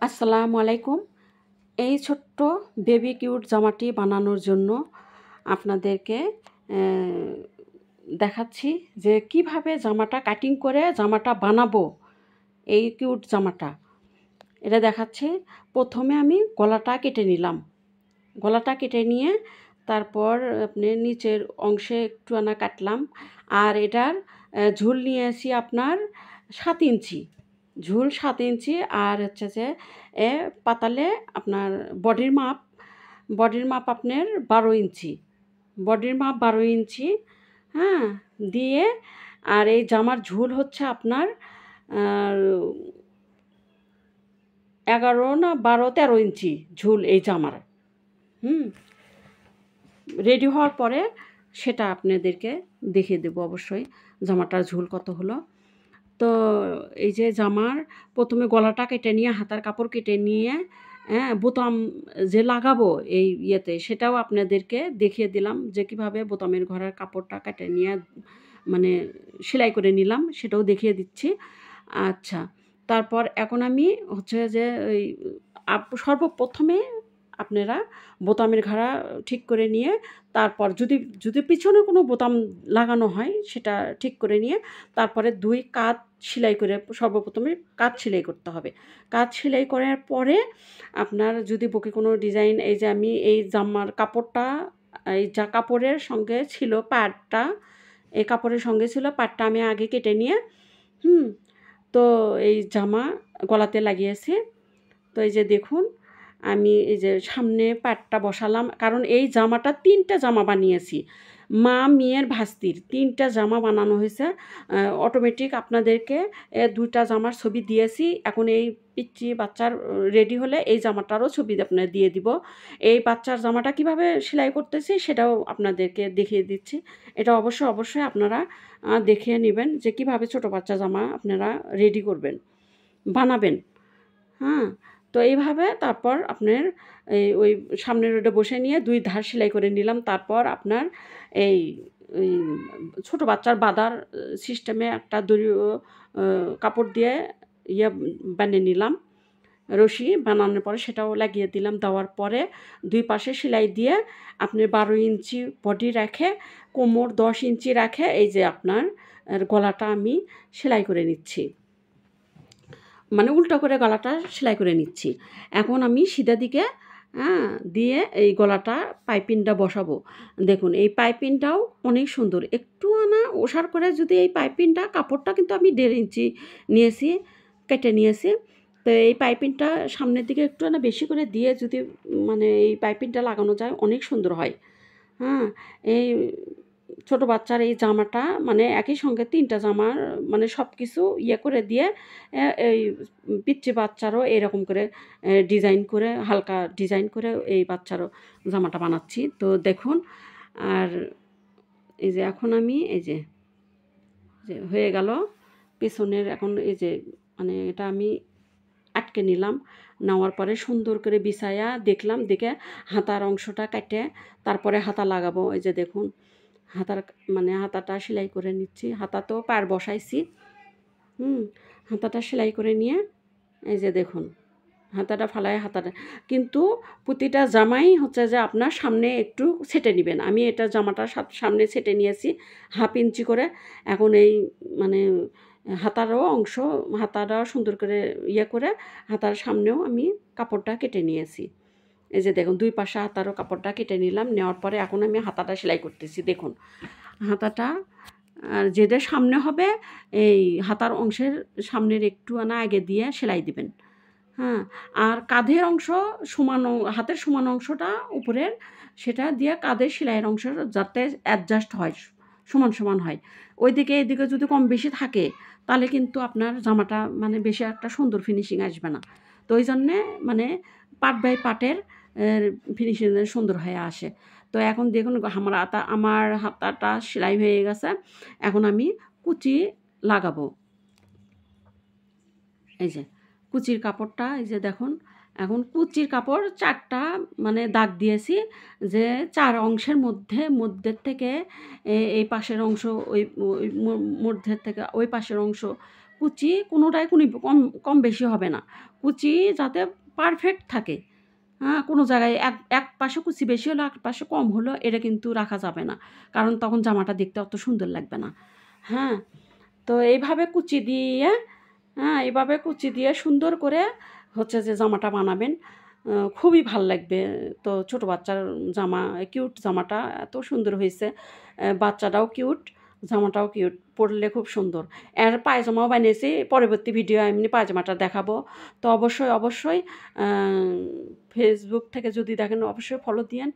আসসালামু আলাইকুম। এই ছোট্ট বেবি কিউট জামাটি বানানোর জন্য আপনাদেরকে দেখাচ্ছি যে কিভাবে জামাটা কাটিং করে জামাটা বানাবো। এই কিউট জামাটা এটা দেখাচ্ছি। প্রথমে আমি গলাটা কেটে নিলাম। গলাটা কেটে নিয়ে তারপর আপনি নিচের অংশে একটু আনা কাটলাম। আর এটার ঝুল নিয়েছি আপনার 7 ইঞ্চি। ঝুল 7 ইঞ্চি। আর হচ্ছে যে পাতালে আপনার বডির মাপ আপনার 12 ইঞ্চি। বডির মাপ 12 ইঞ্চি, হ্যাঁ, দিয়ে আর এই জামার ঝুল হচ্ছে আপনার 11 না 12-13 ইঞ্চি ঝুল এই জামার। রেডি হওয়ার পরে সেটা আপনাদেরকে দেখিয়ে দেবো অবশ্যই জামাটার ঝুল কত হলো। তো এই যে জামার প্রথমে গলাটা কেটে নিয়ে হাতার কাপড় কেটে নিয়ে বোতাম যে লাগাবো এই ইয়েতে সেটাও আপনাদেরকে দেখিয়ে দিলাম যে কীভাবে বোতামের ঘরের কাপড়টা কেটে নিয়ে মানে সেলাই করে নিলাম, সেটাও দেখিয়ে দিচ্ছি। আচ্ছা, তারপর এখন আমি হচ্ছে যে ওই সর্বপ্রথমে আপনারা বোতামের ঘাড়া ঠিক করে নিয়ে তারপর যদি পিছনে কোনো বোতাম লাগানো হয় সেটা ঠিক করে নিয়ে তারপরে 2 কাঁধ সেলাই করে সর্বপ্রথমে কাঁধ সেলাই করতে হবে। কাঁধ সেলাই করার পরে আপনার যদি বুকে কোনো ডিজাইন, এই যে আমি এই জামার কাপড়টা এই যা কাপড়ের সঙ্গে ছিল পাড়টা, এই কাপড়ের সঙ্গে ছিল পাড়টা আমি আগে কেটে নিয়ে তো এই জামা গলাতে লাগিয়েছি। তো এই যে দেখুন আমি এই যে সামনে পাটটা বসালাম, কারণ এই জামাটা 3টা জামা বানিয়েছি। মা মেয়ের ভাস্তির 3টা জামা বানানো হয়েছে। অটোমেটিক আপনাদেরকে 2টা জামার ছবি দিয়েছি। এখন এই পিচ্চি বাচ্চার রেডি হলে এই জামাটারও ছবি আপনার দিয়ে দিব। এই বাচ্চার জামাটা কিভাবে সেলাই করতেছি সেটাও আপনাদেরকে দেখিয়ে দিচ্ছি। এটা অবশ্যই আপনারা দেখিয়ে নেবেন যে কিভাবে ছোটো বাচ্চা জামা আপনারা রেডি করবেন, বানাবেন। হ্যাঁ, তো এইভাবে তারপর আপনার ওই সামনের ওটা বসে নিয়ে 2 ধার সেলাই করে নিলাম। তারপর আপনার এই ওই ছোটো বাচ্চার বাঁধার সিস্টেমে একটা দড়ি কাপড় দিয়ে বানিয়ে নিলাম। রশি বানানোর পরে সেটাও লাগিয়ে দিলাম। দেওয়ার পরে 2 পাশে সেলাই দিয়ে আপনি 12 ইঞ্চি বডি রেখে কোমর 10 ইঞ্চি রাখে এই যে আপনার গলাটা আমি সেলাই করে নিচ্ছি, মানে উল্টো করে গলাটা সেলাই করে নিচ্ছি। এখন আমি সিধা দিকে দিয়ে এই গলাটা পাইপিংটা বসাবো। দেখুন এই পাইপিংটাও অনেক সুন্দর, একটু ওষার করে যদি এই পাইপিংটা, কাপড়টা কিন্তু আমি 1.5 ইঞ্চি নিয়েছি, কেটে নিয়েছি। তো এই পাইপিংটা সামনের দিকে একটু বেশি করে দিয়ে যদি মানে এই পাইপিংটা লাগানো যায় অনেক সুন্দর হয়। এই ছোটো বাচ্চার এই জামাটা মানে একই সঙ্গে 3টা জামার মানে সব কিছু করে দিয়ে এই পিচ্চি বাচ্চারও এরকম করে ডিজাইন করে, হালকা ডিজাইন করে এই বাচ্চারও জামাটা বানাচ্ছি। তো দেখুন, আর এই যে এখন আমি এই যে হয়ে গেল পেছনের, এখন এই যে মানে এটা আমি আটকে নিলাম। নেওয়ার পরে সুন্দর করে বিছায়া দেখলাম, দেখে হাতার অংশটা কেটে তারপরে হাতা লাগাবো। এই যে দেখুন হাতাটা সেলাই করে নিচ্ছি। হাতাতেও পার বসাইছি। হাতাটা সেলাই করে নিয়ে এই যে দেখুন হাতাটা কিন্তু প্রতিটা জামাই হচ্ছে যে আপনার সামনে একটু ছেটে নেবেন। আমি এটা জামাটা সামনে ছেটে নিয়েছি 1/2 ইঞ্চি করে। এখন এই মানে হাতাটা সুন্দর করে করে হাতার সামনেও আমি কাপড়টা কেটে নিয়েছি। এই যে দেখুন 2 পাশে হাতারও কাপড়টা কেটে নিলাম। নেওয়ার পরে এখন আমি হাতাটা সেলাই করতেছি। দেখুন হাতাটা আর যেটা সামনে হবে এই হাতার অংশের সামনের একটু আগে দিয়ে সেলাই দিবেন। আর কাঁধের অংশ হাতের সমান অংশটা উপরের সেটা দিয়ে কাঁধের সেলাইয়ের অংশ যাতে অ্যাডজাস্ট হয়, সমান হয়। ওইদিকে এদিকে যদি কম বেশি থাকে তাহলে কিন্তু আপনার জামাটা মানে বেশি একটা সুন্দর ফিনিশিং আসবে না। তো ওই জন্যে মানে পার্ট বাই পার্টের ফিনিশিং সুন্দর হয়ে আসে। তো এখন দেখুন আমার হাতাটা সেলাই হয়ে গেছে। এখন আমি কুচি লাগাবো। এই যে কুচির কাপড়টা, এই যে দেখুন এখন কুচির কাপড় 4টা মানে দাগ দিয়েছি, যে 4 অংশের মধ্যের থেকে এই পাশের অংশ, ওই মধ্যের থেকে ওই পাশের অংশ কুচি কোনোটাই কম কম বেশি হবে না, কুচি যাতে পারফেক্ট থাকে। হ্যাঁ, কোনো জায়গায় এক পাশে কুচি বেশি হলো, এক পাশে কম হলো, এটা কিন্তু রাখা যাবে না। কারণ তখন জামাটা দেখতে অত সুন্দর লাগবে না। হ্যাঁ? তো এইভাবে কুচি দিয়ে, হ্যাঁ, এভাবে কুচি দিয়ে সুন্দর করে হচ্ছে যে জামাটা বানাবেন। খুবই ভাল লাগবে। তো ছোট বাচ্চার জামা, কিউট জামাটা এত সুন্দর হইছে। বাচ্চাটাও কিউট, জামাটাও কিউট, পরলে খুব সুন্দর। এর পায়জামাও বানিয়েছি। পরবর্তী ভিডিও এমনি পায়জামাটা দেখাবো। তো অবশ্যই, অবশ্যই ফেসবুক থেকে যদি দেখেন অবশ্যই ফলো দিয়েন।